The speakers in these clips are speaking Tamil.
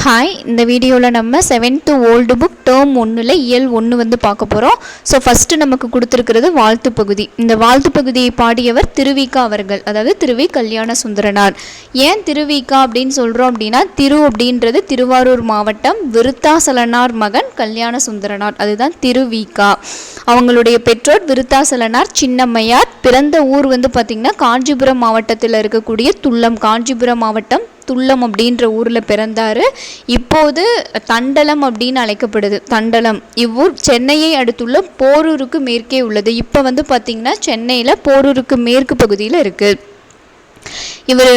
ஹாய், இந்த வீடியோவில் நம்ம 7th ஓல்டு புக் டேர்ம் 1ல் இயல் 1 வந்து பார்க்க போகிறோம். ஸோ ஃபஸ்ட்டு நமக்கு கொடுத்துருக்கிறது வாழ்த்து பகுதி. இந்த வாழ்த்து பகுதியை பாடியவர் திருவிக்கா அவர்கள், அதாவது திருவி கல்யாண சுந்தரனார். ஏன் திருவிக்கா அப்படின்னு சொல்கிறோம் அப்படின்னா, திரு அப்படின்றது திருவாரூர் மாவட்டம், விருத்தாசலனார் மகன் கல்யாண சுந்தரனார், அதுதான் திருவிக்கா. அவங்களுடைய பெற்றோர் விருத்தாசலனார் சின்னம்மையார். பிறந்த ஊர் வந்து பார்த்திங்கன்னா காஞ்சிபுரம் மாவட்டத்தில் இருக்கக்கூடிய துல்லம், காஞ்சிபுரம் மாவட்டம் துல்லம் அப்படின்ற ஊரில் பிறந்தார். இப்போது தண்டலம் அப்படின்னு அழைக்கப்படுது. தண்டலம் இவ்வூர் சென்னையை அடுத்துள்ள போரூருக்கு மேற்கே உள்ளது. இப்போ வந்து பார்த்திங்கன்னா சென்னையில் போரூருக்கு மேற்கு பகுதியில் இருக்குது. இவர்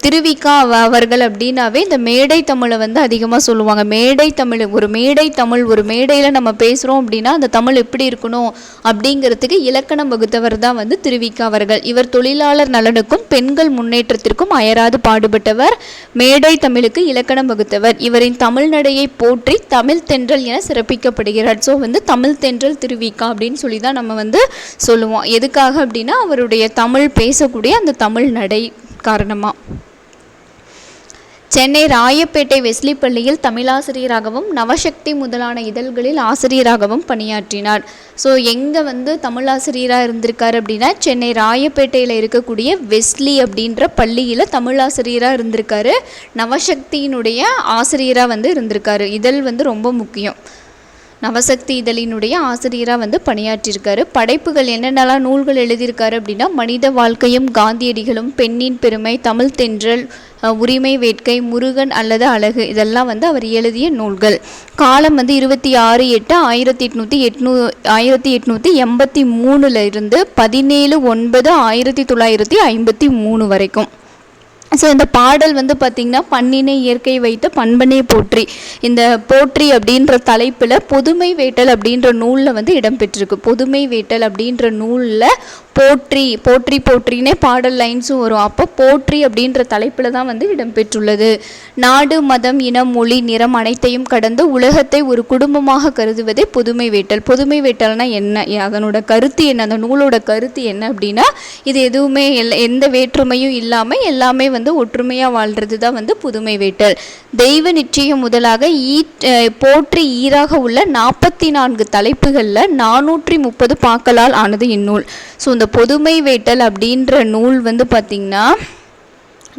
திருவிக்கா அவர்கள் அப்படின்னாவே இந்த மேடை தமிழை வந்து அதிகமாக சொல்லுவாங்க. மேடை தமிழ், ஒரு மேடை தமிழ், ஒரு மேடையில் நம்ம பேசுகிறோம் அப்படின்னா அந்த தமிழ் எப்படி இருக்கணும் அப்படிங்கிறதுக்கு இலக்கணம் வகுத்தவர் தான் வந்து திருவிக்கா அவர்கள். இவர் தொழிலாளர் நலனுக்கும் பெண்கள் முன்னேற்றத்திற்கும் அயராது பாடுபட்டவர். மேடை தமிழுக்கு இலக்கணம் வகுத்தவர். இவரின் தமிழ் நடையை போற்றி தமிழ் தென்றல் என சிறப்பிக்கப்படுகிறார். ஸோ வந்து தமிழ் தென்றல் திருவிக்கா அப்படின்னு சொல்லி தான் நம்ம வந்து சொல்லுவோம். எதுக்காக அப்படின்னா அவருடைய தமிழ் பேசக்கூடிய அந்த தமிழ் நடை காரணமாக. சென்னை ராயப்பேட்டை வெஸ்லி பள்ளியில் தமிழாசிரியராகவும் நவசக்தி முதலான இதழ்களில் ஆசிரியராகவும் பணியாற்றினார். ஸோ எங்கே வந்து தமிழாசிரியராக இருந்திருக்காரு அப்படின்னா சென்னை ராயப்பேட்டையில் இருக்கக்கூடிய வெஸ்லி அப்படின்ற பள்ளியில் தமிழாசிரியராக இருந்திருக்காரு. நவசக்தியினுடைய ஆசிரியராக வந்து இருந்திருக்காரு. இதழ் வந்து ரொம்ப முக்கியம். நவசக்தி இதழினுடைய ஆசிரியராக வந்து பணியாற்றியிருக்காரு. படைப்புகள் என்னென்னலாம் நூல்கள் எழுதியிருக்காரு அப்படின்னா, மனித வாழ்க்கையும் காந்தியடிகளும், பெண்ணின் பெருமை, தமிழ் தென்றல், உரிமை வேட்கை, முருகன் அல்லது அழகு, இதெல்லாம் வந்து அவர் எழுதிய நூல்கள். காலம் வந்து 26/8/1883 இருந்து 17/9/1953 வரைக்கும். ஸோ இந்த பாடல் வந்து பார்த்திங்கன்னா பண்ணினை இயற்கை வைத்த பண்பனை போற்றி, இந்த போற்றி அப்படின்ற தலைப்பில் பொதுமை வேட்டல் அப்படின்ற நூலில் வந்து இடம்பெற்றிருக்கு. பொதுமை வேட்டல் அப்படின்ற நூலில் போற்றி போற்றி போற்றினே பாடல் லைன்ஸும் வரும். அப்போ போற்றி அப்படின்ற தலைப்பில் தான் வந்து இடம்பெற்றுள்ளது. நாடு, மதம், இனம், மொழி, நிறம் அனைத்தையும் கடந்து உலகத்தை ஒரு குடும்பமாக கருதுவதே பொதுமை வேட்டல். பொதுமை வேட்டல்னா என்ன, அதனோட கருத்து என்ன, அந்த நூலோட கருத்து என்ன அப்படின்னா, இது எதுவுமே எந்த வேற்றுமையும் இல்லாமல் எல்லாமே வந்து ஒற்றுமையாக வாழ்கிறது தான் வந்து புதுமை வேட்டல். தெய்வ நிச்சயம் முதலாக போற்றி ஈராக உள்ள 44 தலைப்புகளில் 430 பாக்களால் ஆனது இந்நூல். ஸோ இந்த பொதுமை வேட்டல் அப்படின்ற நூல் வந்து பார்த்திங்கன்னா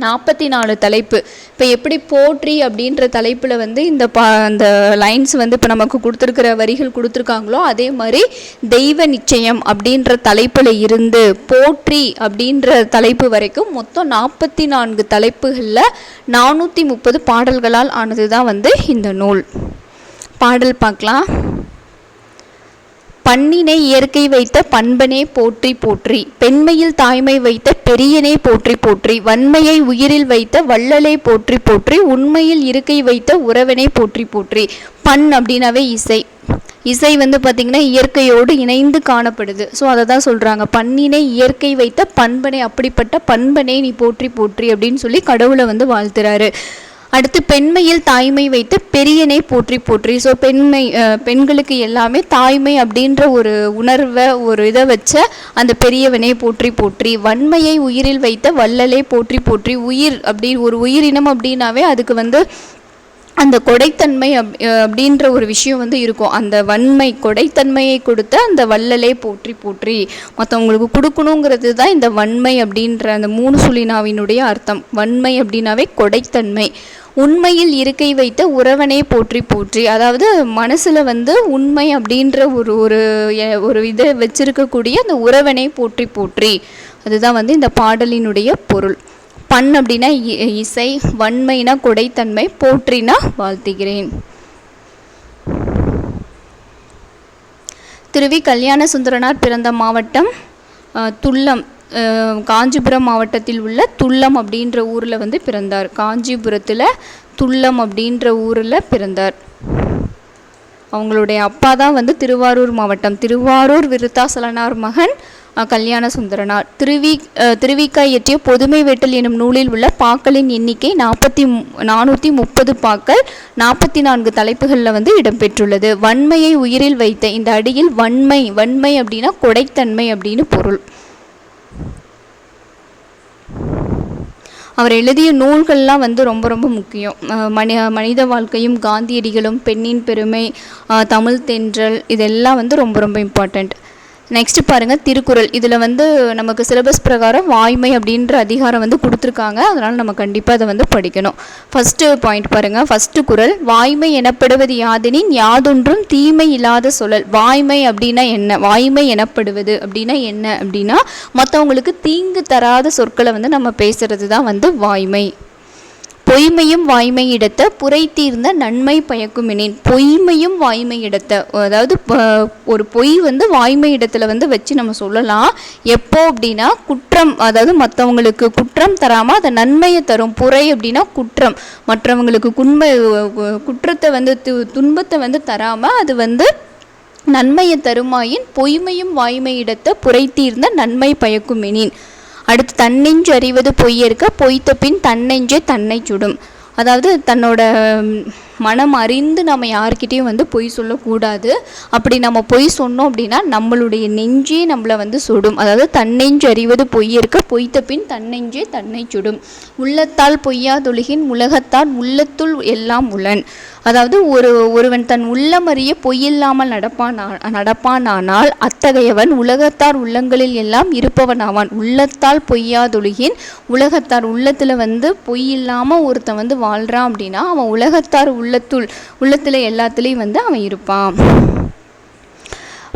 44 தலைப்பு. இப்போ எப்படி போற்றி அப்படின்ற தலைப்பில் வந்து அந்த லைன்ஸ் வந்து இப்போ நமக்கு கொடுத்துருக்கிற வரிகள் கொடுத்துருக்காங்களோ, அதே மாதிரி தெய்வ நிச்சயம் அப்படின்ற தலைப்பில் இருந்து போற்றி அப்படின்ற தலைப்பு வரைக்கும் மொத்தம் 44 தலைப்புகளில் 430 பாடல்களால் ஆனது தான் வந்து இந்த நூல். பாடல் பார்க்கலாம். பண்ணினை இயற்கை வைத்த பண்பனே போற்றி போற்றி, பெண்மையில் தாய்மை வைத்த பெரியனே போற்றி போற்றி, வன்மையை உயிரில் வைத்த வள்ளலே போற்றி போற்றி, உண்மையில் இருக்கை வைத்த உறவனை போற்றி போற்றி. பண் அப்படின்னாவே இசை. இசை வந்து பார்த்திங்கன்னா இயற்கையோடு இணைந்து காணப்படுது. ஸோ அதை தான் சொல்கிறாங்க, பண்ணினை இயற்கை வைத்த பண்பனை, அப்படிப்பட்ட பண்பனை நீ போற்றி போற்றி அப்படின்னு சொல்லி கடவுளை வந்து வாழ்த்துறாரு. அடுத்து பெண்மையில் தாய்மை வைத்து பெரியனை போற்றி போற்றி. ஸோ பெண்களுக்கு எல்லாமே தாய்மை அப்படின்ற ஒரு உணர்வை, ஒரு இதை வச்ச அந்த பெரியவனை போற்றி போற்றி. வன்மையை உயிரில் வைத்த வள்ளலே போற்றி போற்றி. உயிர் அப்படி ஒரு உயிரினம் அப்படின்னாவே அதுக்கு வந்து அந்த கொடைத்தன்மை அப்படின்ற ஒரு விஷயம் வந்து இருக்கும். அந்த வன்மை கொடைத்தன்மையை கொடுத்த அந்த வள்ளலே போற்றி போற்றி, மற்றவங்களுக்கு கொடுக்கணுங்கிறது தான் இந்த வன்மை அப்படின்ற அந்த 3 சுழினாவினுடைய அர்த்தம். வன்மை அப்படின்னாவே கொடைத்தன்மை. உண்மையில் இருக்கை வைத்த உறவனே போற்றி போற்றி, அதாவது மனசில் வந்து உண்மை அப்படின்ற ஒரு இதை வச்சிருக்கக்கூடிய அந்த உறவனை போற்றி போற்றி, அதுதான் வந்து இந்த பாடலினுடைய பொருள். பண் அப்படின்னா இசை, வன்மைனா கொடைத்தன்மை, போற்றினா வாழ்த்துகிறேன். திருவி கல்யாண சுந்தரனார் பிறந்த மாவட்டம் துல்லம், காஞ்சிபுரம் மாவட்டத்தில் உள்ள துல்லம் அப்படின்ற ஊரில் வந்து பிறந்தார். காஞ்சிபுரத்தில் துல்லம் அப்படின்ற ஊரில் பிறந்தார். அவங்களுடைய அப்பா தான் வந்து திருவாரூர் மாவட்டம், திருவாரூர் விருத்தாசலனார் மகன் கல்யாண சுந்தரனார். திருவிக்கா இயற்றிய பொதுமை வேட்டல் எனும் நூலில் உள்ள பாக்களின் எண்ணிக்கை 430 பாக்கள், 44 தலைப்புகளில் வந்து இடம்பெற்றுள்ளது. வன்மையை உயிரில் வைத்த, இந்த அடியில் வன்மை அப்படின்னா கொடைத்தன்மை அப்படின்னு பொருள். அவர் எழுதிய நூல்கள்லாம் வந்து ரொம்ப ரொம்ப முக்கியம். மனித வாழ்க்கையும் காந்தியடிகளும், பெண்ணின் பெருமை, தமிழ் தென்றல், இதெல்லாம் வந்து ரொம்ப ரொம்ப இம்பார்ட்டண்ட். நெக்ஸ்ட் பாருங்கள், திருக்குறள். இதில் வந்து நமக்கு சிலபஸ் பிரகாரம் வாய்மை அப்படின்ற அதிகாரம் வந்து கொடுத்துருக்காங்க. அதனால் நம்ம கண்டிப்பாக அதை வந்து படிக்கணும். ஃபஸ்ட்டு பாயிண்ட் பாருங்கள், ஃபஸ்ட்டு குறள். வாய்மை எனப்படுவது யாதெனின் யாதொன்றும் தீமை இல்லாத சொல்லல். வாய்மை அப்படின்னா என்ன? வாய்மை எனப்படுவது அப்படின்னா என்ன அப்படின்னா மற்றவங்களுக்கு தீங்கு தராத சொற்களை வந்து நம்ம பேசுகிறது தான் வந்து வாய்மை. பொய்மையும் வாய்மை இடத்த புரை தீர்ந்த நன்மை பயக்குமெனின். பொய்மையும் வாய்மை இடத்த, அதாவது ஒரு பொய் வந்து வாய்மை இடத்துல வந்து வச்சு நம்ம சொல்லலாம். எப்போ அப்படின்னா குற்றம், அதாவது மற்றவங்களுக்கு குற்றம் தராமல் அதை நன்மையை தரும். புரை அப்படின்னா குற்றம், மற்றவங்களுக்கு குற்றத்தை வந்து துன்பத்தை வந்து தராமல் அது வந்து நன்மையை தருமாயின் பொய்மையும் வாய்மை இடத்த புரை தீர்ந்த நன்மை பயக்குமெனின். அடுத்து, தன்னெஞ்சு அறிவது பொய்யற்க பொய்த்த பின் தன்னெஞ்சே தன்னை சுடும். அதாவது தன்னோட மனம் அறிந்து நம்ம யார்கிட்டையும் வந்து பொய் சொல்லக்கூடாது. அப்படி நம்ம பொய் சொன்னோம் அப்படின்னா நம்மளுடைய நெஞ்சே நம்மளை வந்து சுடும். அதாவது தன்னெஞ்சு அறிவது பொய்யற்க பொய்த்த பின் தன்னெஞ்சே தன்னை சுடும். உள்ளத்தால் பொய்யாதொழுகின் உலகத்தால் உள்ளத்துள் எல்லாம் உளன். அதாவது ஒருவன் தன் உள்ளமறிய பொய்யில்லாமல் நடப்பானானால் அத்தகையவன் உலகத்தார் உள்ளங்களில் எல்லாம் இருப்பவன் ஆவான். உள்ளத்தால் பொய்யாதொழுகின், உலகத்தார் உள்ளத்தில் வந்து பொய் இல்லாமல் ஒருத்தன் வந்து வாழ்கிறான் அப்படின்னா அவன் உலகத்தார் உள்ளத்தில் எல்லாத்துலேயும் வந்து அவன் இருப்பான்.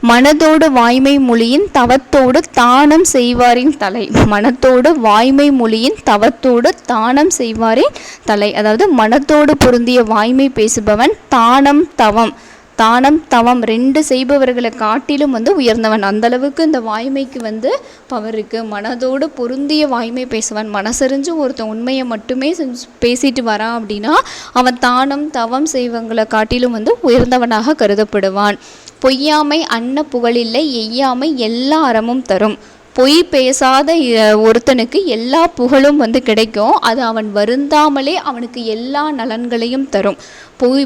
மனதோடு வாய்மை மொழியின் தவத்தோடு தானம் செய்வாரின் தலை. மனத்தோடு வாய்மை மொழியின் தவத்தோடு தானம் செய்வாரின் தலை. அதாவது மனத்தோடு பொருந்திய வாய்மை பேசுபவன் தானம் தவம் ரெண்டு செய்பவர்களை காட்டிலும் வந்து உயர்ந்தவன். அந்தளவுக்கு இந்த வாய்மைக்கு வந்து பவர் இருக்குது. மனதோடு பொருந்திய வாய்மை பேசுவான். மனசறிஞ்சு ஒருத்தன் உண்மையை மட்டுமே பேசிட்டு வரான் அப்படின்னா அவன் தானம் தவம் செய்வங்களை காட்டிலும் வந்து உயர்ந்தவனாக கருதப்படுவான். பொய்யாமை அன்ன புகழில்லை எய்யாமை எல்லா அறமும் தரும். பொய் பேசாத ஒருத்தனுக்கு எல்லா புகழும் வந்து கிடைக்கும். அது அவன் வருந்தாமலே அவனுக்கு எல்லா நலன்களையும் தரும்.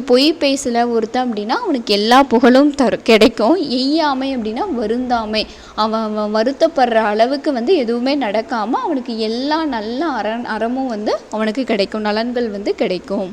பொய் பேசல ஒருத்தன் அப்படின்னா அவனுக்கு எல்லா புகழும் கிடைக்கும். எய்யாமை அப்படின்னா வருந்தாமை, அவன் வருத்தப்படுற அளவுக்கு வந்து எதுவுமே நடக்காமல் அவனுக்கு எல்லா நல்ல அறமும் வந்து அவனுக்கு கிடைக்கும், நலன்கள் வந்து கிடைக்கும்.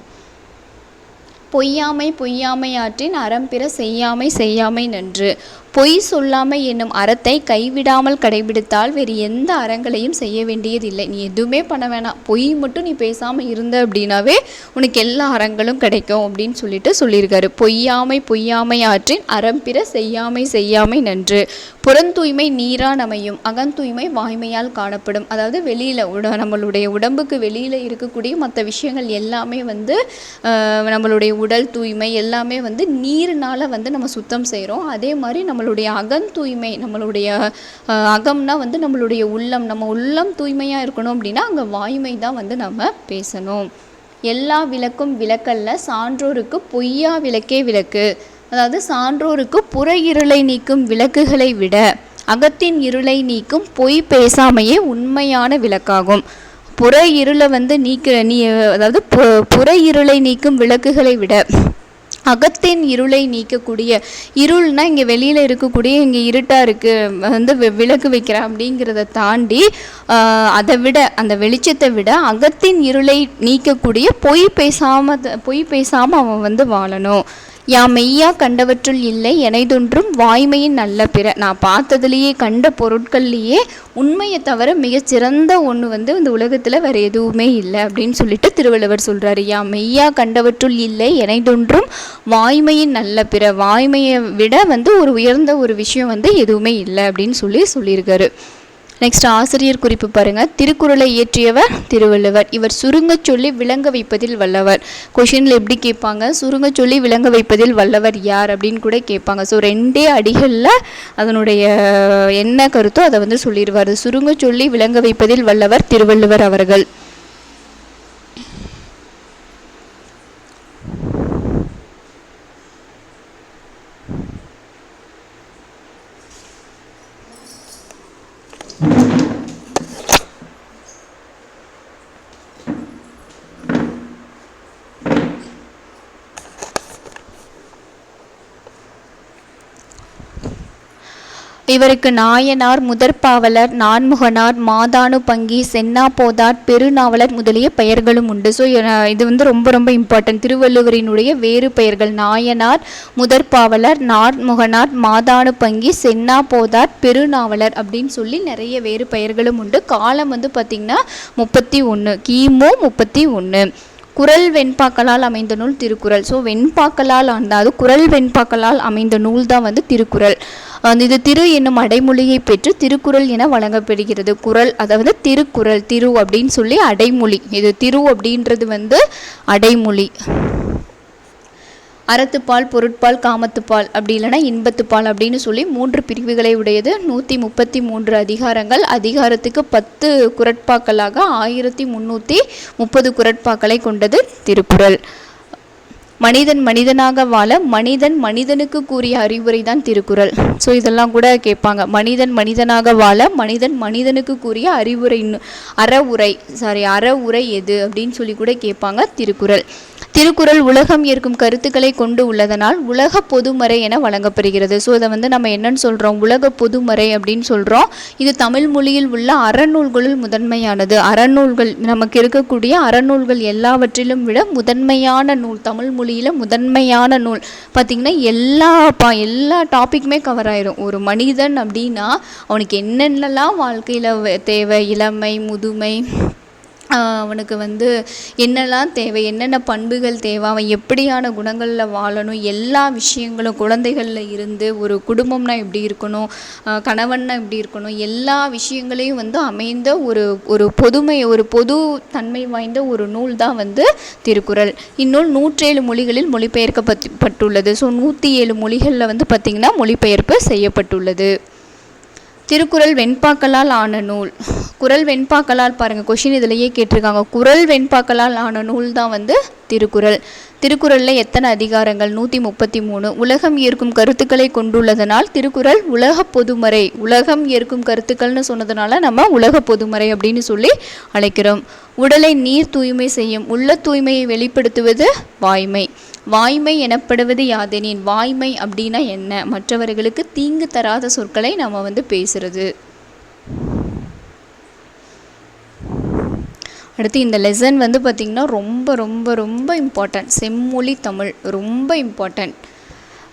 பொய்யாமை ஆற்றின் அறம்பிற செய்யாமை நன்று. பொய் சொல்லாமை என்னும் அறத்தை கைவிடாமல் கடைபிடித்தால் வேறு எந்த அறங்களையும் செய்ய வேண்டியதில்லை. நீ எதுவுமே பண்ண வேணாம், பொய் மட்டும் நீ பேசாமல் இருந்த அப்படின்னாவே உனக்கு எல்லா அறங்களும் கிடைக்கும் அப்படின்னு சொல்லியிருக்காரு. பொய்யாமை ஆற்றின் அறம்பிற செய்யாமை நன்று. புறந்தூய்மை நீரான் அமையும், அகந்தூய்மை வாய்மையால் காணப்படும். அதாவது வெளியில் நம்மளுடைய உடம்புக்கு வெளியில் இருக்கக்கூடிய மற்ற விஷயங்கள் எல்லாமே வந்து நம்மளுடைய உடல் தூய்மை எல்லாமே வந்து நீர்னால் வந்து நம்ம சுத்தம் செய்கிறோம். அதே மாதிரி நம்மளுடைய அகந்தூய்மை, நம்மளுடைய அகம்னா வந்து நம்மளுடைய உள்ளம், நம்ம உள்ளம் தூய்மையாக இருக்கணும் அப்படின்னா அங்கே வாய்மை தான் வந்து நம்ம பேசணும். எல்லா விளக்கும் விளக்கல்ல சான்றோருக்கு பொய்யா விளக்கே விளக்கு. அதாவது சான்றோருக்கு புற இருளை நீக்கும் விளக்குகளை விட அகத்தின் இருளை நீக்கும் பொய் பேசாமையே உண்மையான விளக்காகும். புற இருளை வந்து அதாவது புற இருளை நீக்கும் விளக்குகளை விட அகத்தின் இருளை நீக்கக்கூடிய, இருள்னா இங்கே வெளியில் இருக்கக்கூடிய இங்கே இருட்டாக இருக்குது வந்து விளக்கு வைக்கிறேன் அப்படிங்கிறத தாண்டி அதை விட, அந்த வெளிச்சத்தை விட அகத்தின் இருளை நீக்கக்கூடிய பொய் பேசாமல் அவன் வந்து வாழணும். யாம் மெய்யா கண்டவற்றுள் இல்லை எனைதொன்றும் வாய்மையின் நல்ல பிற. நான் பார்த்ததுலேயே கண்ட பொருட்கள்லேயே உண்மையை தவிர மிகச்சிறந்த ஒன்று வந்து இந்த உலகத்தில் வேறு எதுவுமே இல்லை அப்படின்னு சொல்லிட்டு திருவள்ளுவர் சொல்கிறாரு. யாம் மெய்யா கண்டவற்றுள் இல்லை எனைதொன்றும் வாய்மையின் நல்ல பிற. வாய்மையை விட வந்து ஒரு உயர்ந்த ஒரு விஷயம் வந்து எதுவுமே இல்லை அப்படின்னு சொல்லியிருக்காரு. நெக்ஸ்ட் ஆசிரியர் குறிப்பு பாருங்கள். திருக்குறளை இயற்றியவர் திருவள்ளுவர். இவர் சுருங்க சொல்லி விளங்க வைப்பதில் வல்லவர். கொஷினில் எப்படி கேட்பாங்க, சுருங்க சொல்லி விளங்க வைப்பதில் வல்லவர் யார் அப்படின்னு கூட கேட்பாங்க. ஸோ 2 அடிகளில் அதனுடைய என்ன கருத்தோ அதை வந்து சொல்லிடுவார். சுருங்க சொல்லி விளங்க வைப்பதில் வல்லவர் திருவள்ளுவர் அவர்கள். இவருக்கு நாயனார், முதற்பாவலர், நான்முகனார், மாதானு பங்கி, சென்னா போதார், பெருநாவலர் முதலிய பெயர்களும் உண்டு. ஸோ இது வந்து ரொம்ப ரொம்ப இம்பார்ட்டன்ட். திருவள்ளுவரினுடைய வேறு பெயர்கள் நாயனார், முதற்பாவலர், நான்முகனார், மாதானு பங்கி, சென்னா போதார், பெருநாவலர் அப்படின்னு சொல்லி நிறைய வேறு பெயர்களும் உண்டு. காலம் வந்து பார்த்திங்கன்னா 31 கிமு 31. குறள் வெண்பாக்களால் அமைந்த நூல் திருக்குறள். ஸோ வெண்பாக்களால் அதாவது குறள் வெண்பாக்களால் அமைந்த நூல் தான் வந்து திருக்குறள். இது திரு என்னும் அடைமொழியை பெற்று திருக்குறள் என வழங்கப்படுகிறது. குறள் அதாவது திருக்குறள், திரு அப்படின்னு சொல்லி அடைமொழி. இது திரு அப்படின்றது வந்து அடைமொழி. அறத்துப்பால், பொருட்பால், காமத்துப்பால், அப்படி இல்லைனா இன்பத்துப்பால் அப்படின்னு சொல்லி 3 பிரிவுகளை உடையது. 133 அதிகாரங்கள். அதிகாரத்துக்கு 10 குறட்பாக்களாக 1330 குறட்பாக்களை கொண்டது திருக்குறள். மனிதன் மனிதனாக வாழ மனிதன் மனிதனுக்கு கூறிய அறிவுரை தான் திருக்குறள். ஸோ இதெல்லாம் கூட கேட்பாங்க. மனிதன் மனிதனாக வாழ மனிதன் மனிதனுக்கு கூறிய அறவுரை எது அப்படின்னு சொல்லி கூட கேட்பாங்க திருக்குறள். திருக்குறள் உலகம் ஏற்கும் கருத்துக்களை கொண்டு உள்ளதனால் உலக பொதுமறை என வழங்கப்படுகிறது. ஸோ இதை வந்து நம்ம என்னன்னு சொல்கிறோம், உலக பொதுமறை அப்படின்னு சொல்கிறோம். இது தமிழ் மொழியில் உள்ள அறநூல்களுள் முதன்மையானது. அறநூல்கள் நமக்கு இருக்கக்கூடிய அறநூல்கள் எல்லாவற்றிலும் விட முதன்மையான நூல், தமிழ் மொழியில் முதன்மையான நூல். பார்த்திங்கன்னா எல்லா டாப்பிக்குமே கவர் ஆயிரும். ஒரு மனிதன் அப்படின்னா அவனுக்கு என்னென்னலாம் வாழ்க்கையில் தேவை, இளமை, முதுமை, அவனுக்கு வந்து என்னெல்லாம் தேவை, என்னென்ன பண்புகள் தேவை, அவன் எப்படியான குணங்களில் வாழணும், எல்லா விஷயங்களும் குழந்தைகளில் இருந்து ஒரு குடும்பம்னா எப்படி இருக்கணும், கணவன்னா எப்படி இருக்கணும், எல்லா விஷயங்களையும் வந்து அமைந்த ஒரு பொது தன்மை வாய்ந்த ஒரு நூல் தான் வந்து திருக்குறள். இந்நூல் 107 மொழிகளில் மொழிபெயர்க்கப்பட்டுள்ளது. ஸோ 107 மொழிகளில் வந்து பார்த்திங்கன்னா மொழிபெயர்ப்பு செய்யப்பட்டுள்ளது. திருக்குறள் வெண்பாக்களால் ஆன நூல். குறள் வெண்பாக்களால் பாருங்கள், கொஷின் இதிலேயே கேட்டிருக்காங்க. குறள் வெண்பாக்களால் ஆன நூல் தான் வந்து திருக்குறள். திருக்குறளில் எத்தனை அதிகாரங்கள்? 133. உலகம் ஏற்கும் கருத்துக்களை கொண்டுள்ளதனால் திருக்குறள் உலக பொதுமறை. உலகம் ஏற்கும் கருத்துக்கள்னு சொன்னதுனால நம்ம உலக பொதுமறை அப்படின்னு சொல்லி அழைக்கிறோம். உடலை நீர் தூய்மை செய்யும். உள்ள தூய்மையை வெளிப்படுத்துவது வாய்மை. வாய்மை எனப்படுவது யாதெனின், வாய்மை அப்படின்னா என்ன? மற்றவர்களுக்கு தீங்கு தராத சொற்களை நம்ம வந்து பேசுறது. அடுத்து இந்த லெசன் வந்து பார்த்திங்கன்னா ரொம்ப ரொம்ப ரொம்ப இம்பார்ட்டன்ட். செம்மொழி தமிழ் ரொம்ப இம்பார்ட்டன்ட்.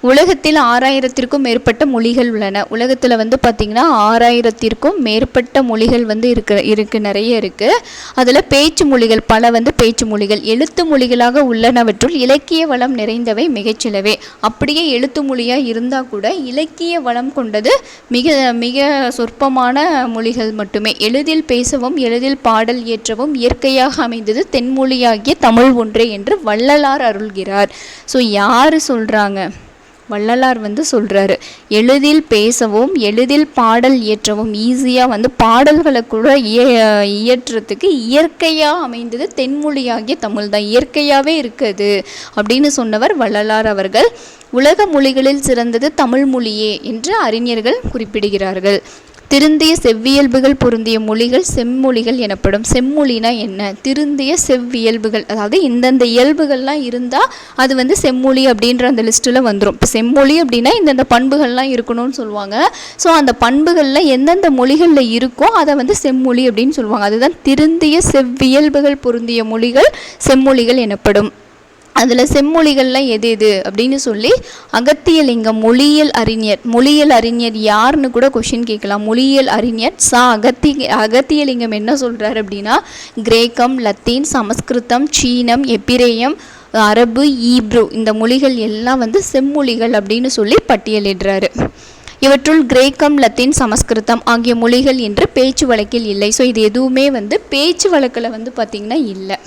உலகத்தில் 6000த்திற்கும் மேற்பட்ட மொழிகள் உள்ளன. உலகத்தில் வந்து பார்த்திங்கன்னா 6000த்திற்கும் மேற்பட்ட மொழிகள் வந்து நிறைய இருக்குது. அதில் பேச்சு மொழிகள் பல வந்து பேச்சு மொழிகள். எழுத்து மொழிகளாக உள்ளனவற்றுள் இலக்கிய வளம் நிறைந்தவை மிகச்சிலவே. அப்படியே எழுத்து மொழியாக இருந்தால் கூட இலக்கிய வளம் கொண்டது மிக மிக சொற்பமான மொழிகள் மட்டுமே. எளிதில் பேசவும் எளிதில் பாடல் இயற்றவும் இயற்கையாக அமைந்தது தென்மொழியாகிய தமிழ் ஒன்றே என்று வள்ளலார் அருள்கிறார். ஸோ யார் சொல்கிறாங்க? வள்ளலார் வந்து சொல்கிறாரு. எளிதில் பேசவும் எளிதில் பாடல் இயற்றவும், ஈஸியாக வந்து பாடல்களை கூட இயற்றத்துக்கு இயற்கையாக அமைந்தது தென்மொழியாகிய தமிழ் தான். இயற்கையாகவே இருக்குது அப்படின்னு சொன்னவர் வள்ளலார் அவர்கள். உலக மொழிகளில் சிறந்தது தமிழ் மொழியே என்று அறிஞர்கள் குறிப்பிடுகிறார்கள். திருந்திய செவ்வியல்புகள் பொருந்திய மொழிகள் செம்மொழிகள் எனப்படும். செம்மொழினா என்ன? திருந்திய செவ்வியல்புகள், அதாவது இந்தந்த இயல்புகள்லாம் இருந்தால் அது வந்து செம்மொழி அப்படின்ற அந்த லிஸ்ட்டில் வந்துடும். இப்போ செம்மொழி அப்படின்னா இந்தந்த பண்புகள்லாம் இருக்கணும்னு சொல்லுவாங்க. ஸோ அந்த பண்புகளில் எந்தெந்த மொழிகளில் இருக்கோ அதை வந்து செம்மொழி அப்படின்னு சொல்லுவாங்க. அதுதான் திருந்திய செவ்வியல்புகள் பொருந்திய மொழிகள் செம்மொழிகள் எனப்படும். அதில் செம்மொழிகள்லாம் எது எது அப்படின்னு சொல்லி அகத்தியலிங்கம் மொழியியல் அறிஞர் யாருன்னு கூட கொஷின் கேட்கலாம். மொழியியல் அறிஞர் அகத்தியலிங்கம் என்ன சொல்கிறார் அப்படின்னா, கிரேக்கம், லத்தீன், சமஸ்கிருதம், சீனம், எபிரேயம், அரபு, ஈப்ரு இந்த மொழிகள் எல்லாம் வந்து செம்மொழிகள் அப்படின்னு சொல்லி பட்டியலிடுறாரு. இவற்றுள் கிரேக்கம், லத்தீன், சமஸ்கிருதம் ஆகிய மொழிகள் என்று பேச்சு வழக்கில் இல்லை. ஸோ இது எதுவுமே வந்து பேச்சு வழக்கில் வந்து பார்த்திங்கன்னா இல்லை.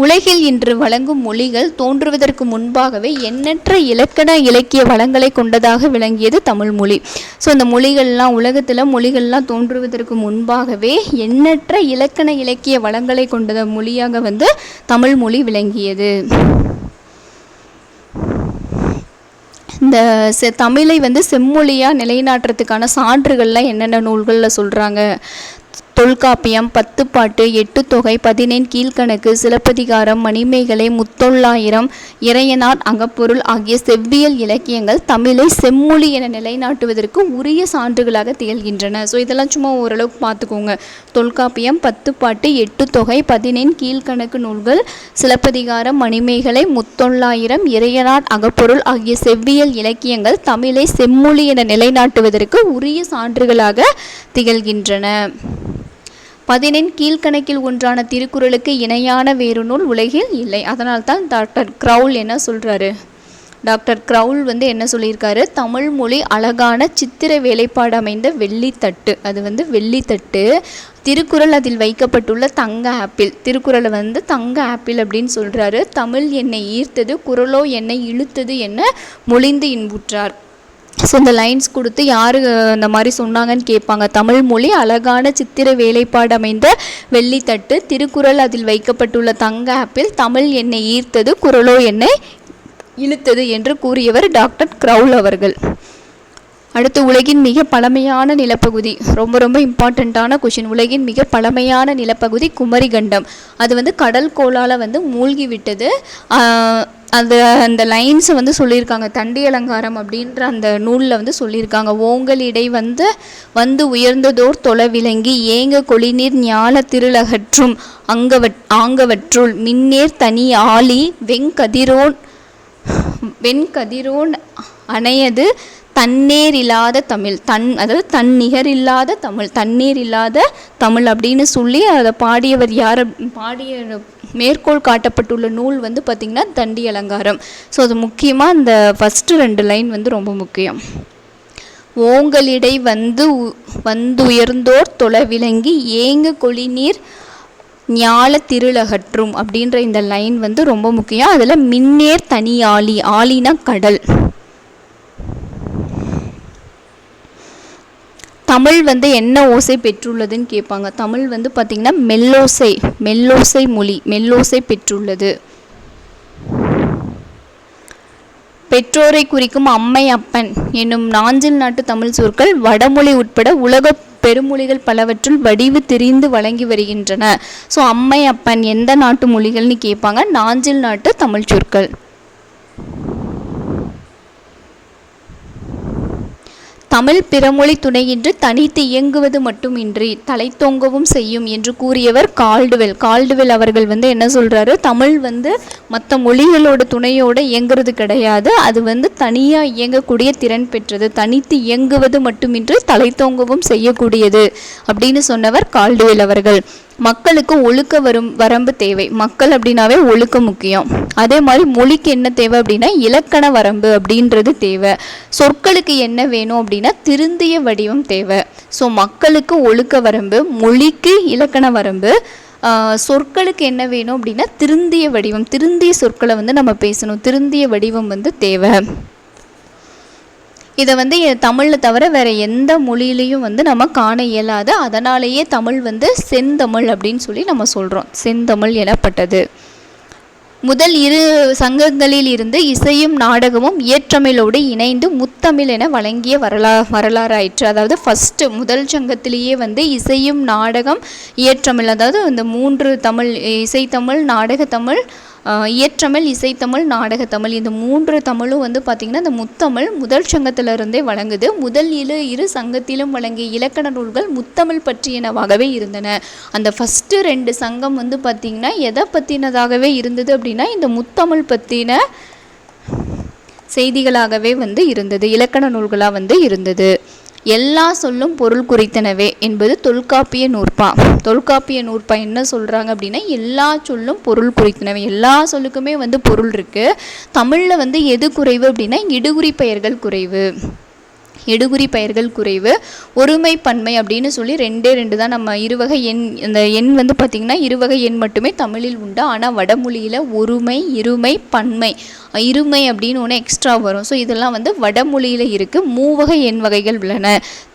உலகில் இன்று வழங்கும் மொழிகள் தோன்றுவதற்கு முன்பாகவே எண்ணற்ற இலக்கண இலக்கிய வளங்களை கொண்டதாக விளங்கியது தமிழ் மொழி. ஸோ இந்த மொழிகள்லாம் தோன்றுவதற்கு முன்பாகவே எண்ணற்ற இலக்கண இலக்கிய வளங்களை கொண்ட மொழியாக வந்து தமிழ் மொழி விளங்கியது. இந்த தமிழை வந்து செம்மொழியாக நிலைநாட்டுறதுக்கான சான்றுகள்லாம் என்னென்ன நூல்களில் சொல்கிறாங்க தொல்காப்பியம், பத்துப்பாட்டு, எட்டுத்தொகை, 15 கீழ்கணக்கு, சிலப்பதிகாரம், மணிமேகலை, முத்தொள்ளாயிரம், இறையனார், அகப்பொருள் ஆகிய செவ்வியல் இலக்கியங்கள் தமிழை செம்மொழி என நிலைநாட்டுவதற்கு உரிய சான்றுகளாக திகழ்கின்றன. ஸோ இதெல்லாம் சும்மா ஓரளவுக்கு பார்த்துக்கோங்க. தொல்காப்பியம், பத்துப்பாட்டு, எட்டுத்தொகை, 15 கீழ்கணக்கு நூல்கள், சிலப்பதிகாரம், மணிமேகலை, முத்தொள்ளாயிரம், இறையனார், அகப்பொருள் ஆகிய செவ்வியல் இலக்கியங்கள் தமிழை செம்மொழி என நிலைநாட்டுவதற்கு உரிய சான்றுகளாக திகழ்கின்றன. 15 கீழ்கணக்கில் ஒன்றான திருக்குறளுக்கு இணையான வேறு நூல் உலகில் இல்லை. அதனால்தான் டாக்டர் க்ரௌல் என்ன சொல்கிறாரு? டாக்டர் க்ரௌல் என்ன சொல்லியிருக்காரு? தமிழ் மொழி அழகான சித்திர வேலைப்பாடு அமைந்த வெள்ளித்தட்டு, அது வெள்ளித்தட்டு. திருக்குறள் அதில் வைக்கப்பட்டுள்ள தங்க ஆப்பிள், திருக்குறளை தங்க ஆப்பிள் அப்படின்னு சொல்கிறாரு. தமிழ் என்னை ஈர்த்தது, குறளோ என்னை இழுத்தது என்ன மொழிந்து இன்புற்றார். ஸோ இந்த லைன்ஸ் கொடுத்து யார் இந்த மாதிரி சொன்னாங்கன்னு கேட்பாங்க. தமிழ் மொழி அழகான சித்திர வேலைப்பாடு அமைந்த வெள்ளித்தட்டு, திருக்குறள் அதில் வைக்கப்பட்டுள்ள தங்க ஆப்பிள், தமிழ் என்னை ஈர்த்தது, குறளோ என்னை இழுத்தது என்று கூறியவர் டாக்டர் க்ரௌல் அவர்கள். அடுத்து, உலகின் மிக பழமையான நிலப்பகுதி. ரொம்ப ரொம்ப இம்பார்ட்டண்ட்டான கொஷின். உலகின் மிக பழமையான நிலப்பகுதி குமரிகண்டம். அது கடல் கோளால் மூழ்கி விட்டது. அந்த லைன்ஸை சொல்லியிருக்காங்க. தண்டி அலங்காரம் அப்படின்ற அந்த நூலில் சொல்லியிருக்காங்க. ஓங்கலிடை வந்து உயர்ந்ததோர் தொலைவிலங்கி ஏங்க கொளிநீர் ஞால திருளகற்றும் ஆங்கவற்றுள் மின்னேர் தனி ஆழி வெண்கதிரோன் அணையது தன்னேரில்லாத தமிழ், அதாவது தன்னிகரில்லாத தமிழ், தண்ணீர் தமிழ் அப்படின்னு சொல்லி அதை பாடியவர் யார்? மேற்கோள் காட்டப்பட்டுள்ள நூல் பார்த்திங்கன்னா தண்டி அலங்காரம். ஸோ அது முக்கியமாக அந்த ஃபஸ்ட்டு 2 லைன் ரொம்ப முக்கியம். ஓங்கலிடை வந்துயர்ந்தோர் தொலைவிலங்கி ஏங்க கொளிநீர் ஞால திருளகற்றும் அப்படின்ற இந்த லைன் ரொம்ப முக்கியம். அதில் மின்னேர் தனி ஆழி, ஆழினா கடல். தமிழ் என்ன ஓசை பெற்றுள்ளதுன்னு கேட்பாங்க. தமிழ் பார்த்திங்கன்னா மெல்லோசை மொழி, மெல்லோசை பெற்றுள்ளது. பெற்றோரை குறிக்கும் அம்மை, அப்பன் என்னும் நாஞ்சில் நாட்டு தமிழ் சொற்கள் வடமொழி உட்பட உலக பெருமொழிகள் பலவற்றுள் வடிவு திரிந்து வழங்கி வருகின்றன. ஸோ அம்மை, அப்பன் எந்த நாட்டு மொழிகள்னு கேட்பாங்க? நாஞ்சில் நாட்டு தமிழ் சொற்கள். தமிழ் பிறமொழி துணையின்றி தனித்து இயங்குவது மட்டுமின்றி தலைத்தோங்கவும் செய்யும் என்று கூறியவர் கால்டுவெல் அவர்கள் என்ன சொல்கிறாரு? தமிழ் மற்ற மொழிகளோட துணையோடு இயங்குறது கிடையாது, அது தனியாக இயங்கக்கூடிய திறன் பெற்றது, தனித்து இயங்குவது மட்டுமின்றி தலைத்தோங்கவும் செய்யக்கூடியது அப்படின்னு சொன்னவர் கால்டுவெல் அவர்கள். மக்களுக்கு ஒழுக்க வரம்பு தேவை. மக்கள் அப்படின்னாவே ஒழுக்கம் முக்கியம். அதே மாதிரி மொழிக்கு என்ன தேவை அப்படின்னா இலக்கண வரம்பு அப்படின்றது தேவை. சொற்களுக்கு என்ன வேணும் அப்படின்னா திருந்திய வடிவம் தேவை. ஸோ மக்களுக்கு ஒழுக்க வரம்பு, மொழிக்கு இலக்கண வரம்பு, சொற்களுக்கு என்ன வேணும் அப்படின்னா திருந்திய வடிவம். திருந்திய சொற்களை நம்ம பேசணும். திருந்திய வடிவம் தேவை. இதை தமிழில் தவிர வேறு எந்த மொழியிலையும் நம்ம காண இயலாது. அதனாலேயே தமிழ் செந்தமிழ் அப்படின்னு சொல்லி நம்ம சொல்கிறோம். செந்தமிழ் எனப்பட்டது. முதல் 2 சங்கங்களில் இருந்து இசையும் நாடகமும் இயற்றமிழோடு இணைந்து முத்தமிழ் என வழங்கிய வரலாறாயிற்று. அதாவது ஃபஸ்ட்டு முதல் சங்கத்திலேயே இசையும் நாடகம் இயற்றமிழ், அதாவது இந்த 3 தமிழ், இசைத்தமிழ், நாடகத்தமிழ், இயற்றமிழ், இசைத்தமிழ், நாடகத்தமிழ், இந்த 3 தமிழும் பார்த்திங்கன்னா இந்த முத்தமிழ் முதல் சங்கத்திலிருந்தே வழங்குது. முதல் 2 சங்கத்திலும் வழங்கிய இலக்கண நூல்கள் முத்தமிழ் பற்றியனவாகவே இருந்தன. அந்த ஃபஸ்ட்டு 2 சங்கம் பார்த்திங்கன்னா எதை பற்றினதாகவே இருந்தது அப்படின்னா இந்த முத்தமிழ் பற்றின செய்திகளாகவே இருந்தது, இலக்கண நூல்களாக இருந்தது. எல்லா சொல்லும் பொருள் குறித்தனவே என்பது தொல்காப்பிய நூற்பா. தொல்காப்பிய நூற்பா என்ன சொல்கிறாங்க அப்படின்னா எல்லா சொல்லும் பொருள் குறித்தனவே. எல்லா சொல்லுக்குமே பொருள் இருக்குது. தமிழில் எது குறைவு அப்படின்னா இடுகுறி பெயர்கள் குறைவு. எடுகுறி பெயர்கள் குறைவு. ஒருமை பன்மை அப்படின்னு சொல்லி 2 தான் நம்ம இருவகை எண். இந்த எண் பார்த்திங்கன்னா இருவகை எண் மட்டுமே தமிழில் உண்டு. ஆனால் வடமொழியில் ஒருமை, இருமை, பன்மை, இருமை அப்படின்னு ஒன்று எக்ஸ்ட்ரா வரும். ஸோ இதெல்லாம் வடமொழியில் இருக்குது. 3 வகை எண் வகைகள் உள்ளன.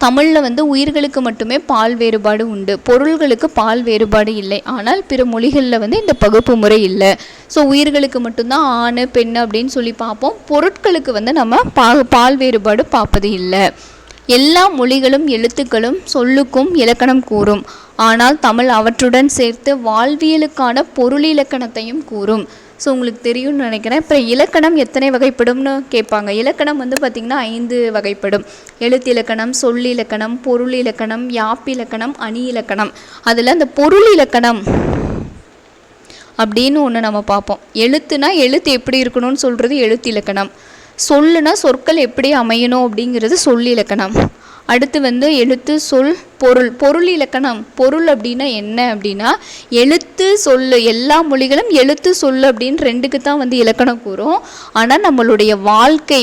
தமிழில் உயிர்களுக்கு மட்டுமே பால் வேறுபாடு உண்டு, பொருள்களுக்கு பால் வேறுபாடு இல்லை. ஆனால் பிற மொழிகளில் இந்த பகுப்பு முறை இல்லை. ஸோ உயிர்களுக்கு மட்டும்தான் ஆண் பெண் அப்படின்னு சொல்லி பார்ப்போம். பொருட்களுக்கு நம்ம பால் வேறுபாடு பார்ப்பது இல்லை. எல்லா மொழிகளும் எழுத்துக்களும் சொல்லுக்கும் இலக்கணம் கூறும். ஆனால் தமிழ் அவற்றுடன் சேர்த்து வாழ்வியலுக்கான பொருள் இலக்கணத்தையும் கூறும். ஸோ உங்களுக்கு தெரியும்னு நினைக்கிறேன். இப்போ இலக்கணம் எத்தனை வகைப்படும்னு கேட்பாங்க. இலக்கணம் வந்து பார்த்திங்கன்னா 5 வகைப்படும். எழுத்து இலக்கணம், சொல் இலக்கணம், பொருள் இலக்கணம், யாப்பிலக்கணம், அணி இலக்கணம். அதில் அந்த பொருள் இலக்கணம் அப்படின்னு ஒன்று நம்ம பார்ப்போம். எழுத்துனா எழுத்து எப்படி இருக்கணும்னு சொல்கிறது எழுத்து இலக்கணம். சொல்லுனா சொற்கள் எப்படி அமையணும் அப்படிங்கிறது சொல் இலக்கணம். அடுத்து வந்து எழுத்து, சொல், பொருள். பொருள் இலக்கணம். பொருள் அப்படின்னா என்ன அப்படின்னா எழுத்து சொல்லு, எல்லா மொழிகளும் எழுத்து சொல்லு அப்படின்னு 2க்கு தான் வந்து இலக்கணம் கூறும். ஆனால் நம்மளுடைய வாழ்க்கை